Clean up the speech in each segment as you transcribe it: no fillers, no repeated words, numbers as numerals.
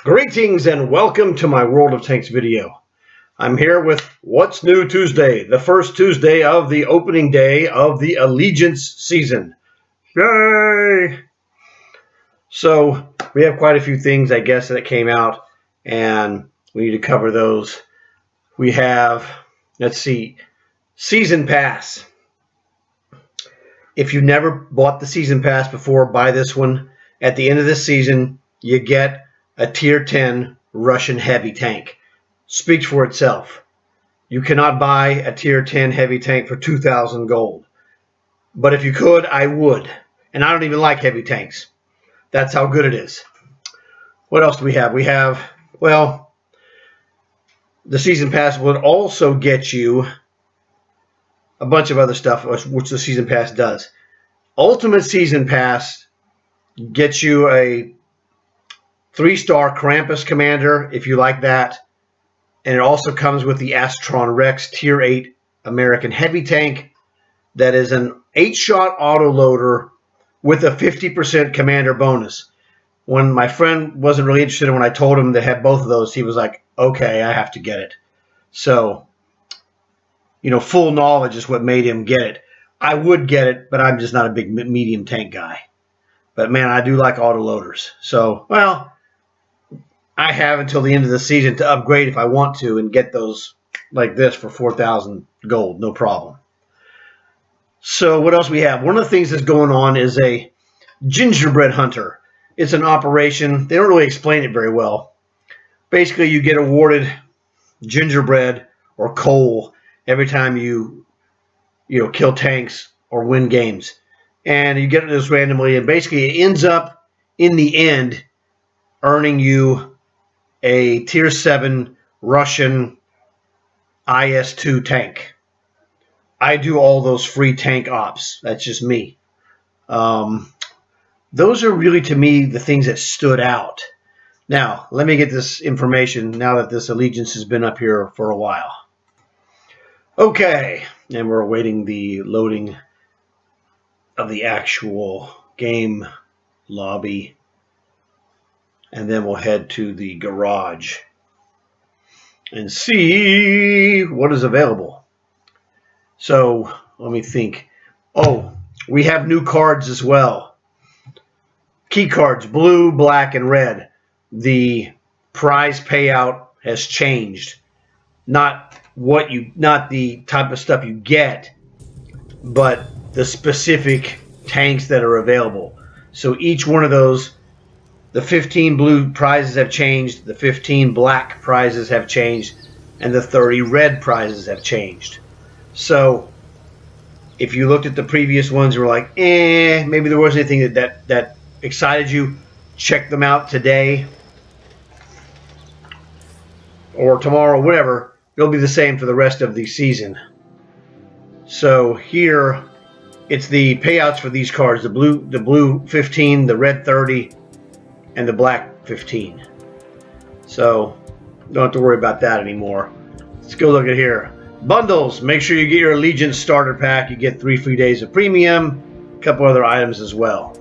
Greetings and welcome to my World of Tanks video. I'm here with What's New Tuesday, the first Tuesday of the opening day of the Allegiance season. Yay! So we have quite a few things, I guess, that came out, and we need to cover those. We have, let's see, Season Pass. If you never bought the Season Pass before, buy this one. At the end of this season, you get a Tier 10 Russian heavy tank. Speaks for itself. You cannot buy a Tier 10 heavy tank for 2,000 gold. But if you could, I would. And I don't even like heavy tanks. That's how good it is. What else do we have? We have, well, the Season Pass would also get you a bunch of other stuff, which the Season Pass does. Ultimate Season Pass gets you a 3-star Krampus Commander, if you like that. And it also comes with the Astron Rex Tier 8 American Heavy Tank. That is an 8-shot autoloader with a 50% commander bonus. When my friend wasn't really interested in when I told him they had both of those, he was like, okay, I have to get it. So, full knowledge is what made him get it. I would get it, but I'm just not a big medium tank guy. But, man, I do like autoloaders. So, well, I have until the end of the season to upgrade if I want to and get those like this for 4,000 gold. No problem. So what else we have? One of the things that's going on is a gingerbread hunter. It's an operation. They don't really explain it very well. Basically, you get awarded gingerbread or coal every time you kill tanks or win games. And you get this randomly, and basically it ends up in the end earning you a Tier 7 Russian IS-2 tank. I do all those free tank ops. That's just me. Those are really, to me, the things that stood out. Now, let me get this information now that this Allegiance has been up here for a while. Okay, and we're awaiting the loading of the actual game lobby. And then we'll head to the garage and see what is available. So let me think. Oh, we have new cards as well. Key cards, blue, black, and red. The prize payout has changed. Not the type of stuff you get, but the specific tanks that are available. So each one of those, the 15 blue prizes have changed, the 15 black prizes have changed, and the 30 red prizes have changed. So if you looked at the previous ones and were like, maybe there wasn't anything that excited you, check them out today or tomorrow, whatever. It'll be the same for the rest of the season. So here, it's the payouts for these cards, the blue 15, the red 30, and the black 15. So don't have to worry about that anymore. Let's go look at here. Bundles. Make sure you get your Allegiance starter pack. You get 3 free days of premium, a couple other items as well.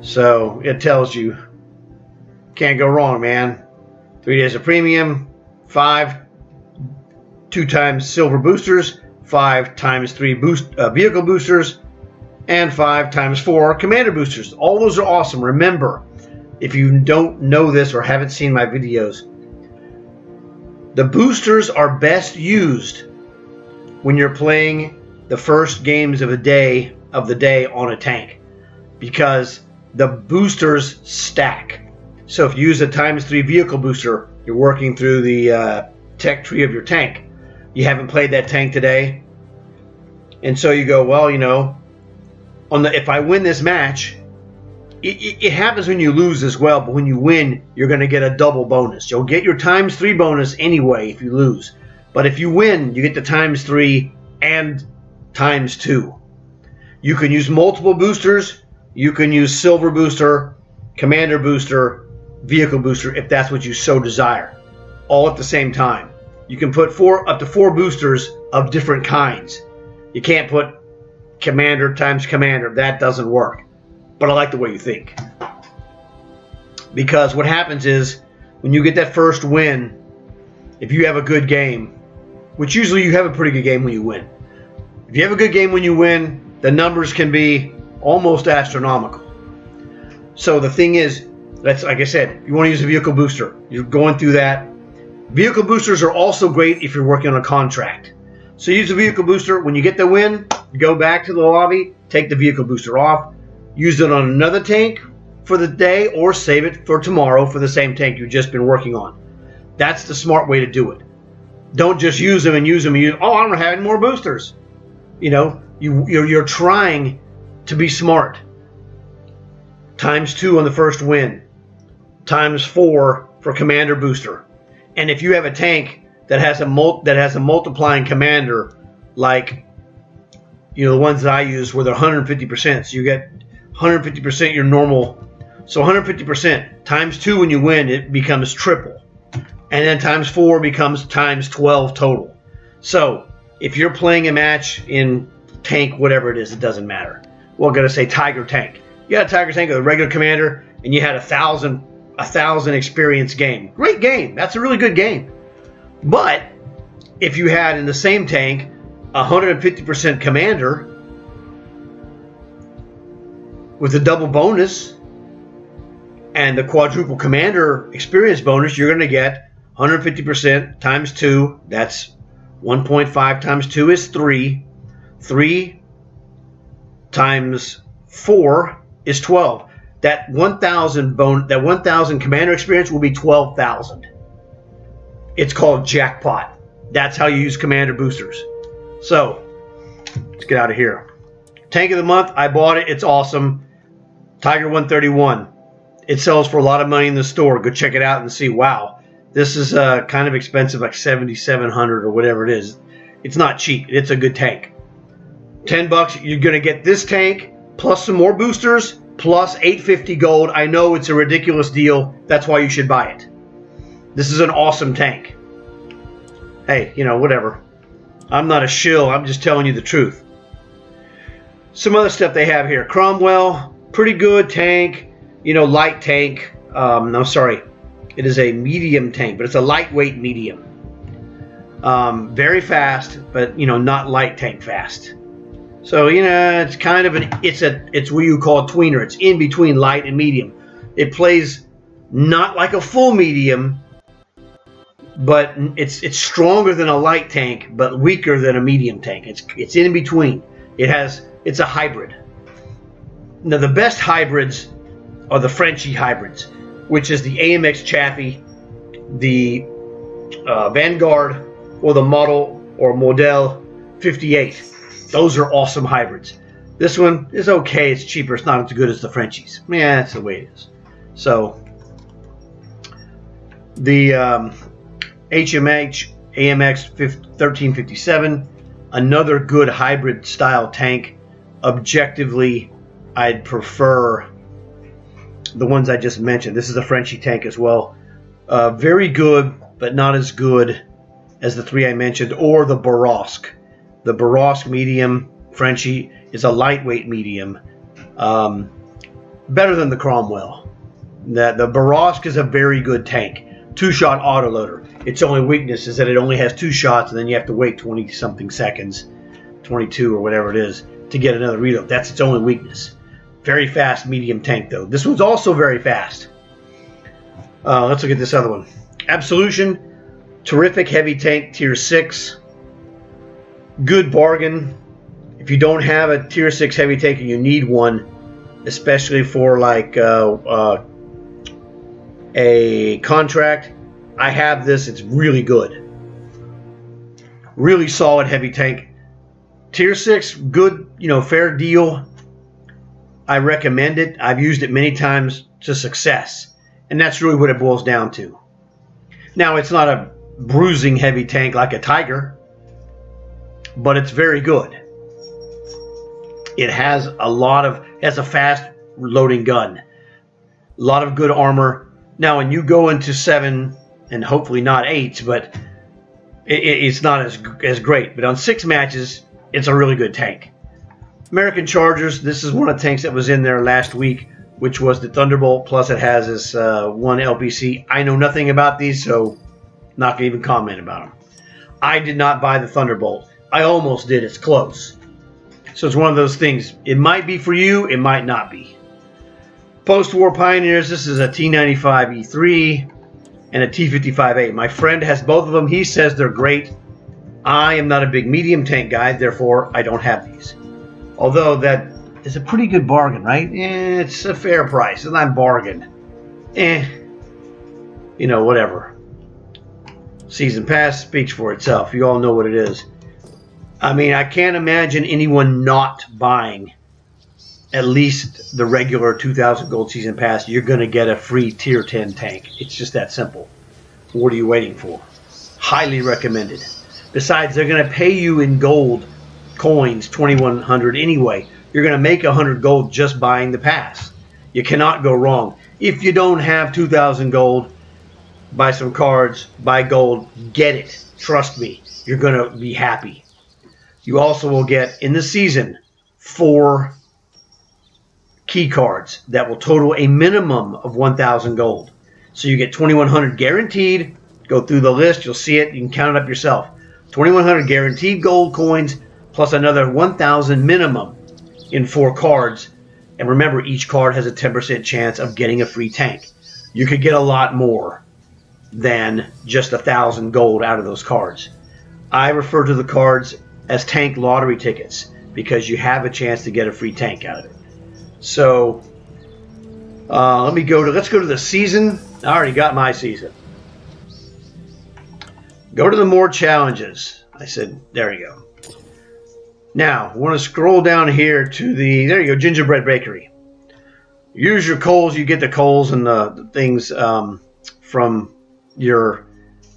So it tells you, can't go wrong, man. 3 days of premium, 2 times silver boosters, 5 times 3 vehicle boosters, and 5 times 4 commander boosters. All those are awesome. Remember, if you don't know this or haven't seen my videos, the boosters are best used when you're playing the first games of the day on a tank, because the boosters stack. So if you use a times 3 vehicle booster, you're working through the tech tree of your tank. You haven't played that tank today, and so you go, well, if I win this match, it happens when you lose as well, but when you win, you're going to get a double bonus. You'll get your times 3 bonus anyway if you lose. But if you win, you get the times 3 and times 2. You can use multiple boosters. You can use silver booster, commander booster, vehicle booster, if that's what you so desire, all at the same time. You can put up to 4 boosters of different kinds. You can't put commander times commander. That doesn't work. But I like the way you think. Because what happens is when you get that first win, if you have a good game, which usually you have a pretty good game when you win. If you have a good game when you win, the numbers can be almost astronomical. So the thing is, that's like I said, you want to use a vehicle booster. You're going through that. Vehicle boosters are also great if you're working on a contract. So use a vehicle booster. When you get the win, go back to the lobby, take the vehicle booster off, use it on another tank for the day, or save it for tomorrow for the same tank you've just been working on. That's the smart way to do it. Don't just use them and use them and use, oh, I'm having more boosters. You know, you're trying to be smart. ×2 on the first win. ×4 for commander booster. And if you have a tank that has a multiplying commander, like the ones that I use where they're 150%, so you get 150% your normal. So 150% ×2 when you win, it becomes triple. And then ×4 becomes ×12 total. So if you're playing a match in tank, whatever it is, it doesn't matter. Well, I'm going to say Tiger tank. You had a Tiger tank with a regular commander, and you had a thousand experience game. Great game. That's a really good game. But if you had in the same tank 150% commander with a double bonus and the quadruple commander experience bonus, you're going to get 150% ×2. That's 1.5 times 2 is 3. 3 times 4 is 12. That 1,000 commander experience will be 12,000. It's called jackpot. That's how you use commander boosters. So let's get out of here. Tank of the month. I bought it. It's awesome. Tiger 131. It sells for a lot of money in the store. Go check it out and see. Wow, this is kind of expensive, like $7,700 or whatever it is. It's not cheap. It's a good tank. $10. You're gonna get this tank plus some more boosters plus 850 gold. I know it's a ridiculous deal. That's why you should buy it. This is an awesome tank. Hey, whatever. I'm not a shill. I'm just telling you the truth. Some other stuff they have here. Cromwell, pretty good tank. Light tank. No, sorry. It is a medium tank, but it's a lightweight medium. Very fast, but not light tank fast. So it's kind of it's what you call a tweener. It's in between light and medium. It plays not like a full medium, but it's stronger than a light tank, but weaker than a medium tank. It's in between. It's a hybrid. Now the best hybrids are the Frenchie hybrids, which is the AMX Chaffee, the Vanguard, or the Model 58. Those are awesome hybrids. This one is okay. It's cheaper. It's not as good as the Frenchies. Yeah, that's the way it is. So the HMH AMX 1357, another good hybrid style tank. Objectively, I'd prefer the ones I just mentioned. This is a Frenchie tank as well. Very good, but not as good as the three I mentioned, or the Borovsk. The Borovsk medium Frenchie is a lightweight medium. Better than the Cromwell. The Borovsk is a very good tank. 2-shot autoloader. Its only weakness is that it only has 2 shots, and then you have to wait 20-something seconds, 22 or whatever it is, to get another reload. That's its only weakness. Very fast medium tank, though. This one's also very fast. Let's look at this other one. Absolution. Terrific heavy tank, tier 6. Good bargain. If you don't have a tier 6 heavy tank and you need one, especially for like a contract, I have this. It's really good. Really solid heavy tank. Tier 6, good, fair deal. I recommend it. I've used it many times to success. And that's really what it boils down to. Now, it's not a bruising heavy tank like a Tiger, but it's very good. It has a fast loading gun. A lot of good armor. Now, when you go into 7, and hopefully not 8, but it's not as great. But on 6 matches, it's a really good tank. American Chargers, this is one of the tanks that was in there last week. which was the Thunderbolt, plus it has this one LPC. I know nothing about these, so not going to even comment about them. I did not buy the Thunderbolt. I almost did. It's close. So it's one of those things. It might be for you. It might not be. Post-War Pioneers. This is a T95 E3 and a T55A. My friend has both of them. He says they're great. I am not a big medium tank guy, therefore I don't have these. Although that is a pretty good bargain, right? It's a fair price. It's not a bargain. You know, whatever. Season Pass speaks for itself. You all know what it is. I mean, I can't imagine anyone not buying at least the regular 2,000 gold Season Pass. You're going to get a free Tier 10 tank. It's just that simple. What are you waiting for? Highly recommended. Besides, they're going to pay you in gold coins, 2,100 anyway. You're going to make 100 gold just buying the pass. You cannot go wrong. If you don't have 2,000 gold, buy some cards, buy gold, get it. Trust me, you're going to be happy. You also will get, in the season, 4 key cards that will total a minimum of 1,000 gold. So you get 2,100 guaranteed. Go through the list. You'll see it. You can count it up yourself. 2,100 guaranteed gold coins plus another 1,000 minimum in 4 cards. And remember, each card has a 10% chance of getting a free tank. You could get a lot more than just 1,000 gold out of those cards. I refer to the cards as tank lottery tickets because you have a chance to get a free tank out of it. So let's go to the season. I already got my season. Go to the more challenges. I said, there you go. Now, we want to scroll down here to the, there you go, Gingerbread Bakery. Use your coals. You get the coals and the things from your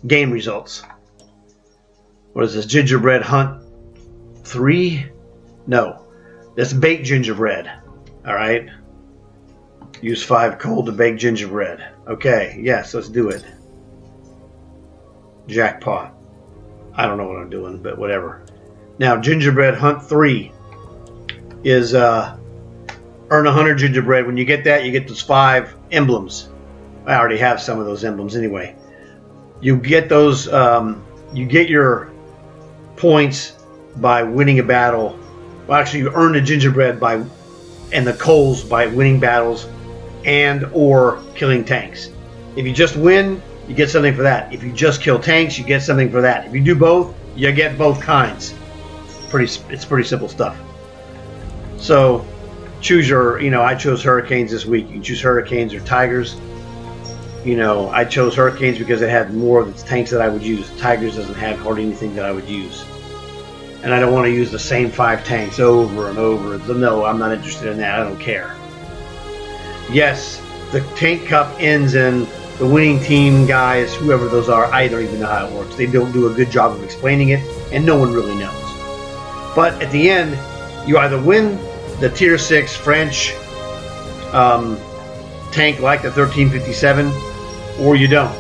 game results. What is this? Gingerbread Hunt 3? No, that's baked gingerbread. All right. Use 5 coal to bake gingerbread. Okay, yes, let's do it. Jackpot. I don't know what I'm doing, but whatever. Now, Gingerbread Hunt 3 is earn 100 gingerbread. When you get that, you get those 5 emblems. I already have some of those emblems anyway. You get those, you get your points by winning a battle. Well, actually, you earn the gingerbread and the coals by winning battles and or killing tanks. If you just win, you get something for that. If you just kill tanks, you get something for that. If you do both, you get both kinds. It's pretty simple stuff. So choose your, I chose Hurricanes this week. You can choose Hurricanes or Tigers. I chose Hurricanes because it had more of the tanks that I would use. Tigers doesn't have hardly anything that I would use. And I don't want to use the same 5 tanks over and over. No, I'm not interested in that. I don't care. Yes, the Tank Cup ends and the winning team guys, whoever those are, I don't even know how it works. They don't do a good job of explaining it, and no one really knows. But at the end, you either win the Tier 6 French tank like the 1357, or you don't.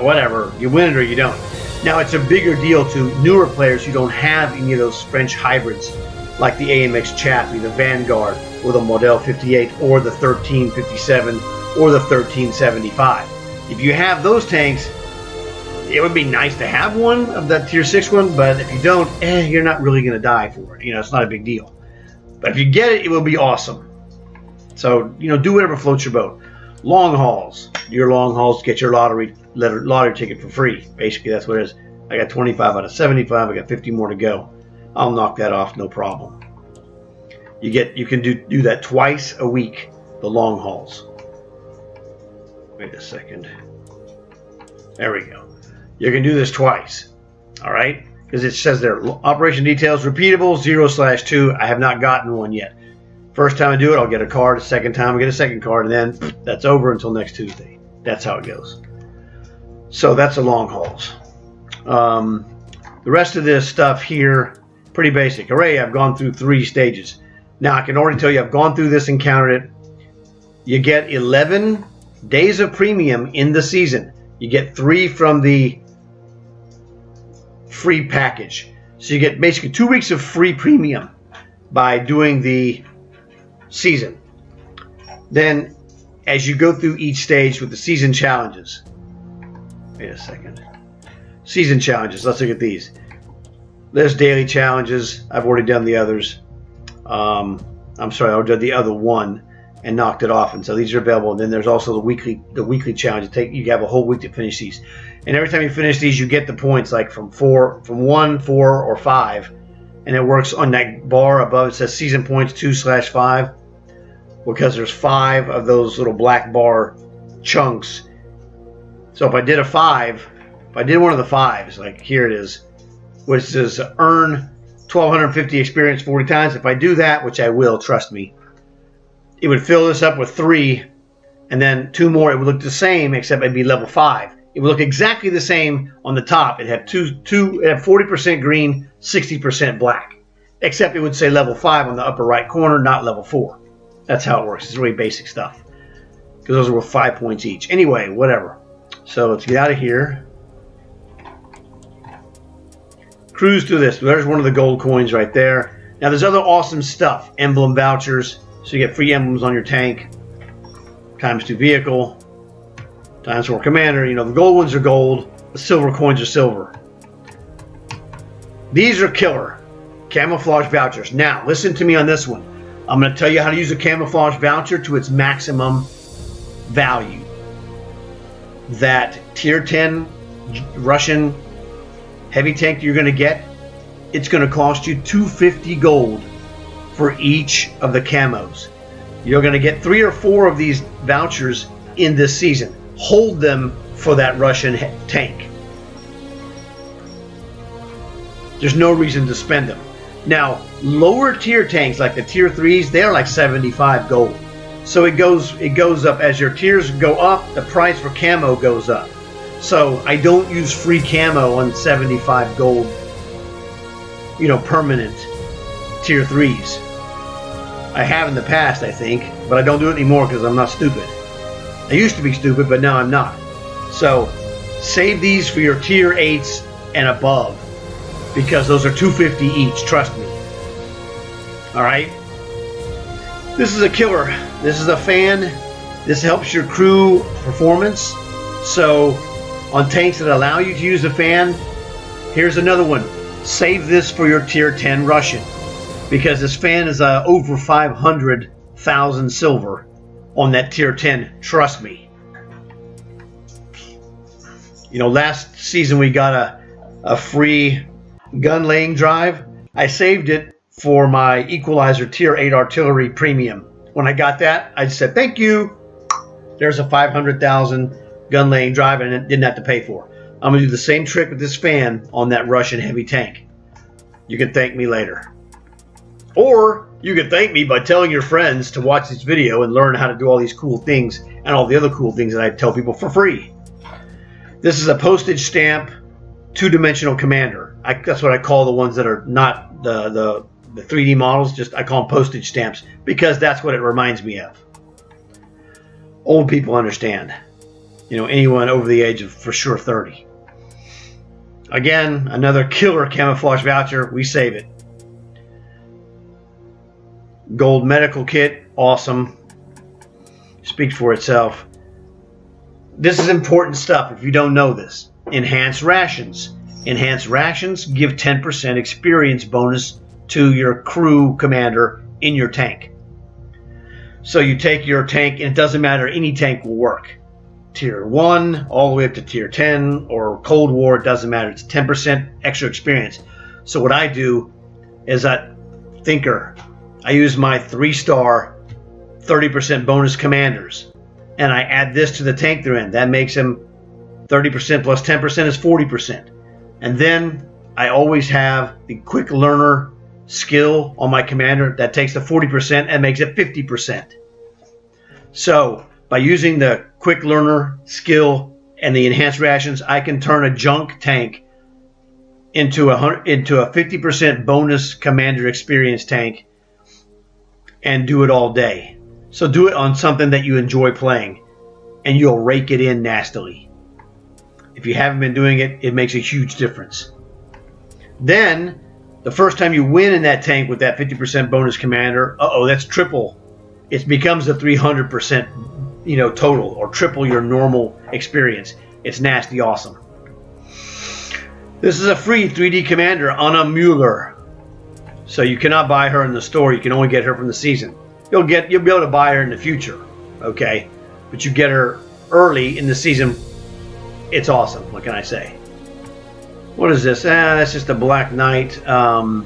Whatever, you win it or you don't. Now, it's a bigger deal to newer players who don't have any of those French hybrids, like the AMX Chappie, the Vanguard, or the Model 58, or the 1357, or the 1375. If you have those tanks, it would be nice to have one of that Tier 6 one, but if you don't, you're not really going to die for it. It's not a big deal. But if you get it, it will be awesome. So, do whatever floats your boat. Long hauls. Your long hauls get your lottery ticket for free. Basically, that's what it is. I got 25 out of 75. I got 50 more to go. I'll knock that off, no problem. You can do that twice a week, the long hauls. Wait a second. There we go. You can do this twice. All right? Because it says there, operation details, repeatable, 0/2. I have not gotten one yet. First time I do it, I'll get a card. The second time, I get a second card. And then that's over until next Tuesday. That's how it goes. So that's the long hauls. The rest of this stuff here, pretty basic. Hooray, I've gone through 3 stages. Now, I can already tell you I've gone through this and counted it. You get 11 days of premium in the season. You get 3 from the free package. So you get basically 2 weeks of free premium by doing the season. Then, as you go through each stage with the season challenges, wait a second. Season challenges. Let's look at these. There's daily challenges. I've already done the others. I'm sorry, I did the other one and knocked it off, and so these are available. And then there's also the weekly challenge. You have a whole week to finish these, and every time you finish these, you get the points, like from 1, 4, or 5, and it works on that bar above. It says season points 2/5, because there's 5 of those little black bar chunks. So if I did a 5, if I did one of the 5s, like here it is, which says earn 1,250 experience 40 times. If I do that, which I will, trust me, it would fill this up with 3, and then 2 more. It would look the same, except it'd be level 5. It would look exactly the same on the top. It'd have it'd have 40% green, 60% black, except it would say level 5 on the upper right corner, not level 4. That's how it works. It's really basic stuff, because those are worth 5 points each. Anyway, whatever. So let's get out of here. Cruise through this. There's one of the gold coins right there. Now there's other awesome stuff. Emblem vouchers. So you get free emblems on your tank. ×2 vehicle. ×4 commander. You know, the gold ones are gold. The silver coins are silver. These are killer. Camouflage vouchers. Now, listen to me on this one. I'm going to tell you how to use a camouflage voucher to its maximum value. That tier 10 Russian heavy tank you're going to get, it's going to cost you 250 gold for each of the camos. You're going to get 3 or 4 of these vouchers in this season. Hold them for that Russian tank. There's no reason to spend them. Now, lower tier tanks like the tier 3s, they're like 75 gold. So it goes up as your tiers go up, the price for camo goes up. So I don't use free camo on 75 gold, permanent tier 3s. I have in the past, I think, but I don't do it anymore because I'm not stupid. I used to be stupid, but now I'm not. So save these for your tier 8s and above, because those are 250 each, trust me. Alright? This is a killer. This is a fan. This helps your crew performance. So on tanks that allow you to use a fan, here's another one. Save this for your tier 10 Russian, because this fan is over 500,000 silver on that tier 10. Trust me. Last season we got a free gun laying drive. I saved it for my Equalizer tier 8 artillery premium. When I got that, I said thank you. There's a 500,000 gun laying drive, and it didn't have to pay for. I'm going to do the same trick with this fan on that Russian heavy tank. You can thank me later. Or you can thank me by telling your friends to watch this video and learn how to do all these cool things and all the other cool things that I tell people for free. This is a postage stamp 2-dimensional commander. That's what I call the ones that are not the 3D models. I call them postage stamps, because that's what it reminds me of. Old people understand. Anyone over the age of, for sure, 30. Again, another killer camouflage voucher. We save it. Gold medical kit. Awesome. Speaks for itself. This is important stuff if you don't know this. Enhanced rations. Enhanced rations give 10% experience bonus to your crew commander in your tank. So you take your tank, and it doesn't matter, any tank will work. Tier 1 all the way up to tier 10 or Cold War, it doesn't matter. It's 10% extra experience. So what I do is I use my 3-star 30% bonus commanders, and I add this to the tank they're in. That makes them 30% plus 10% is 40%. And then I always have the quick learner skill on my commander that takes the 40% and makes it 50%. So by using the quick learner skill and the enhanced rations, I can turn a junk tank into a 50% bonus commander experience tank and do it all day. So do it on something that you enjoy playing, and you'll rake it in nastily. If you haven't been doing it, it makes a huge difference. Then, the first time you win in that tank with that 50% bonus commander, that's triple it becomes a 300%, total, or triple your normal experience. It's nasty awesome. This is a free 3D commander, Anna Mueller. So you cannot buy her in the store. You can only get her from the season. You'll be able to buy her in the future, okay? But you get her early in the season. It's awesome. What can I say? What is this? That's just a Black Knight. What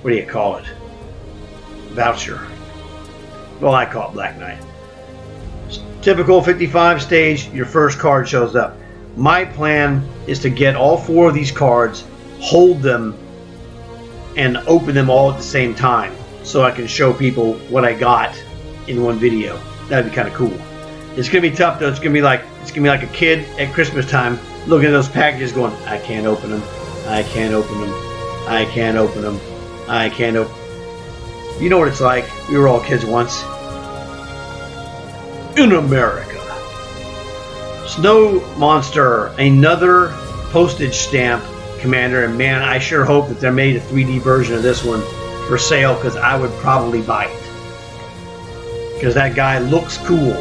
do you call it? Voucher. Well, I call it Black Knight. Typical 55 stage. Your first card shows up. My plan is to get all 4 of these cards, hold them, and open them all at the same time, so I can show people what I got in one video. That'd be kind of cool. It's gonna be tough though. It's gonna be like a kid at Christmas time looking at those packages, going, "I can't open them. I can't open them. I can't open them. I can't open." You know what it's like. We were all kids once. In America. Snow Monster, another postage stamp commander, and man, I sure hope that they made a 3D version of this one for sale, because I would probably buy it, because that guy looks cool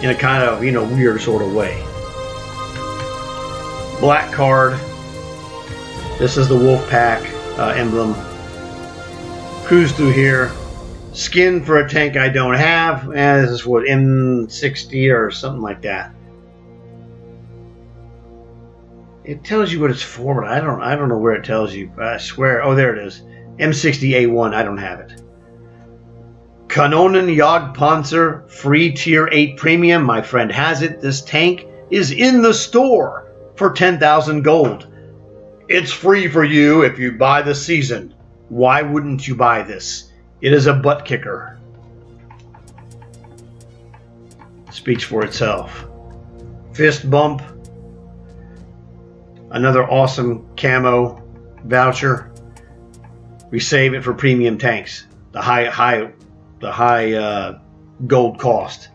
in a kind of weird sort of way. Black card. This is the Wolfpack emblem. Cruise through here. Skin for a tank I don't have, and this is what, M60 or something like that. It tells you what it's for, but I don't know where it tells you. I swear. Oh, there it is. M60A1. I don't have it. Kanonen Jagdpanzer, free tier 8 premium. My friend has it. This tank is in the store for 10,000 gold. It's free for you if you buy the season. Why wouldn't you buy this? It is a butt kicker. Speaks for itself. Fist bump. Another awesome camo voucher. We save it for premium tanks. The high gold cost.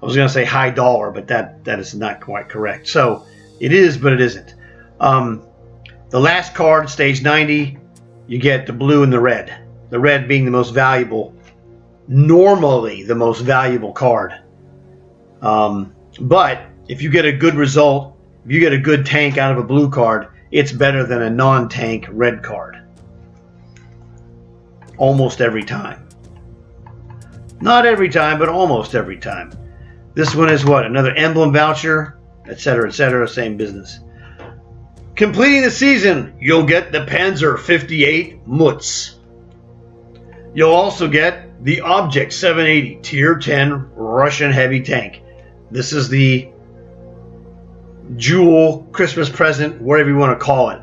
I was going to say high dollar, but that is not quite correct. So it is, but it isn't. The last card, stage 90, you get the blue and the red. The red being the most valuable, normally the most valuable card. But if you get a good result, if you get a good tank out of a blue card, it's better than a non-tank red card. Almost every time. Not every time, but almost every time. This one is what? Another emblem voucher, etc., same business. Completing the season, you'll get the Panzer 58 Mutz. You'll also get the Object 780 Tier 10 Russian heavy tank. This is the jewel, Christmas present, whatever you want to call it.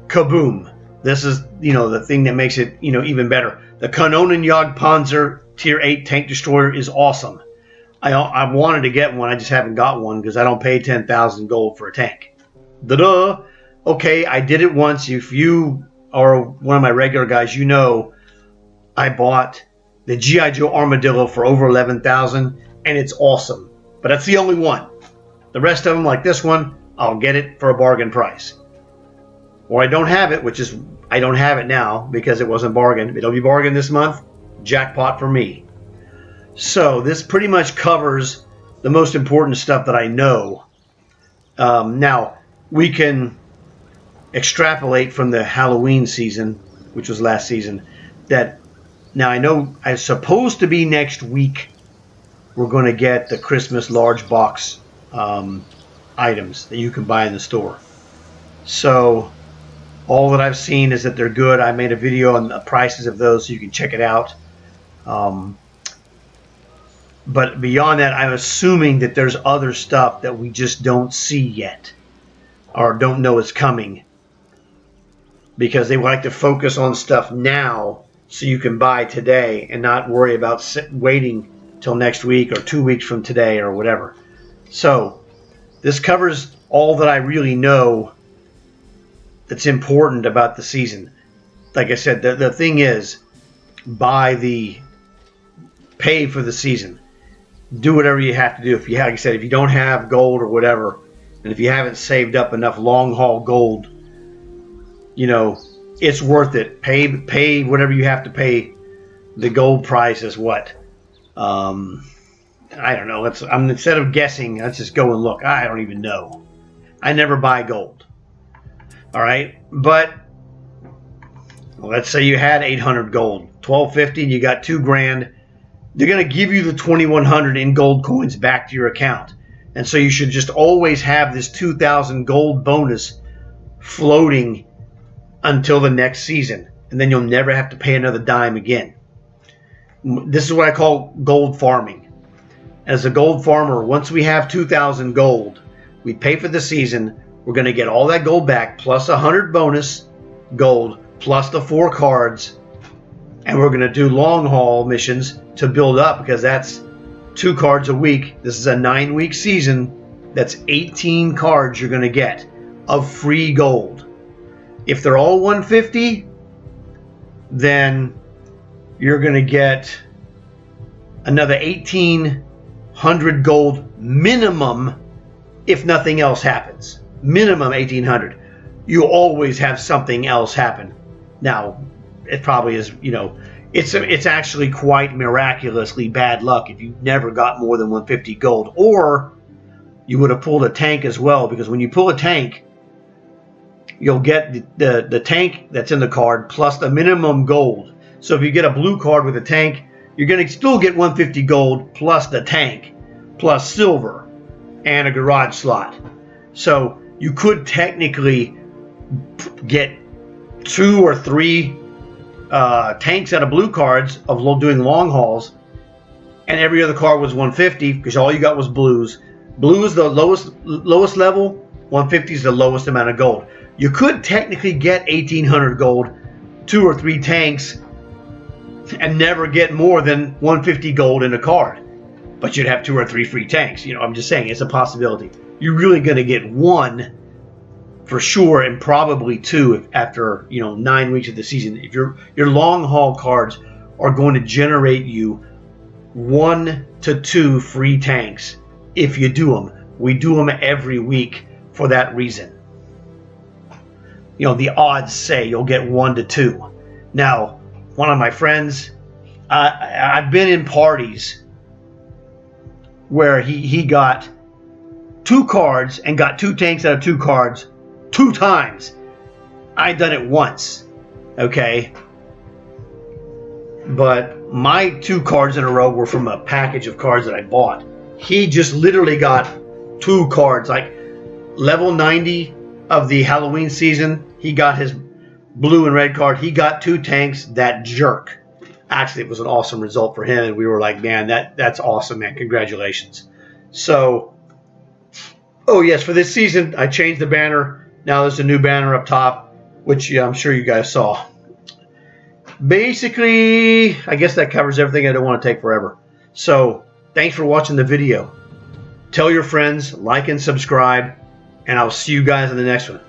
Kaboom. This is, the thing that makes it, even better. The Kanonen Jagdpanzer Tier 8 tank destroyer is awesome. I wanted to get one. I just haven't got one because I don't pay 10,000 gold for a tank. Da-da. Okay, I did it once. If you are one of my regular guys, I bought the G.I. Joe Armadillo for over 11,000, and it's awesome. But that's the only one. The rest of them, like this one, I'll get it for a bargain price. Or I don't have it, I don't have it now because it wasn't bargained. It'll be bargained this month. Jackpot for me. So this pretty much covers the most important stuff that I know. Now, we can extrapolate from the Halloween season, which was last season, that now I know it's supposed to be next week we're going to get the Christmas large box items that you can buy in the store. So all that I've seen is that they're good. I made a video on the prices of those so you can check it out. But beyond that, I'm assuming that there's other stuff that we just don't see yet or don't know is coming, because they like to focus on stuff now so you can buy today and not worry about waiting till next week or 2 weeks from today or whatever. So this covers all that I really know that's important about the season. Like I said, the thing is, pay for the season. Do whatever you have to do. Like I said, if you don't have gold or whatever, and if you haven't saved up enough long haul gold, it's worth it. Pay whatever you have to pay the gold price is what? I don't know. Instead of guessing, let's just go and look. I don't even know. I never buy gold. All right, but let's say you had 800 gold, 1250, and you got $2,000. They're going to give you the 2,100 in gold coins back to your account, and so you should just always have this 2,000 gold bonus floating until the next season, and then you'll never have to pay another dime again. This is what I call gold farming. As a gold farmer, once we have 2,000 gold, we pay for the season. We're going to get all that gold back plus 100 bonus gold plus the 4 cards, and we're going to do long haul missions to build up, because that's 2 cards a week. This is a 9-week season. That's 18 cards you're going to get of free gold. If they're all 150, then you're going to get another 1,800 gold minimum if nothing else happens. Minimum 1,800. You always have something else happen. Now, it probably is, it's actually quite miraculously bad luck if you never got more than 150 gold. Or you would have pulled a tank as well, because when you pull a tank, you'll get the tank that's in the card plus the minimum gold. So if you get a blue card with a tank, you're going to still get 150 gold plus the tank, plus silver and a garage slot. So you could technically get 2 or 3 tanks out of blue cards of doing long hauls, and every other card was 150 because all you got was blues. Blue is the lowest level, 150 is the lowest amount of gold. You could technically get 1,800 gold, 2 or 3 tanks, and never get more than 150 gold in a card. But you'd have 2 or 3 free tanks. I'm just saying, it's a possibility. You're really going to get 1 for sure, and probably 2 after 9 weeks of the season. If your long haul cards are going to generate you 1 to 2 free tanks if you do them. We do them every week for that reason. The odds say you'll get 1 to 2. Now, one of my friends, I've been in parties where he got 2 cards and got 2 tanks out of 2 cards 2 times. I done it once, okay? But my 2 cards in a row were from a package of cards that I bought. He just literally got 2 cards, like level 90 of the Halloween season. He got his blue and red card. He got 2 tanks. That jerk. Actually, it was an awesome result for him, and we were like, man, that's awesome, man. Congratulations. So, oh yes, for this season, I changed the banner. Now there's a new banner up top, which I'm sure you guys saw. Basically, I guess that covers everything. I don't want to take forever. So, thanks for watching the video. Tell your friends, like and subscribe, and I'll see you guys in the next one.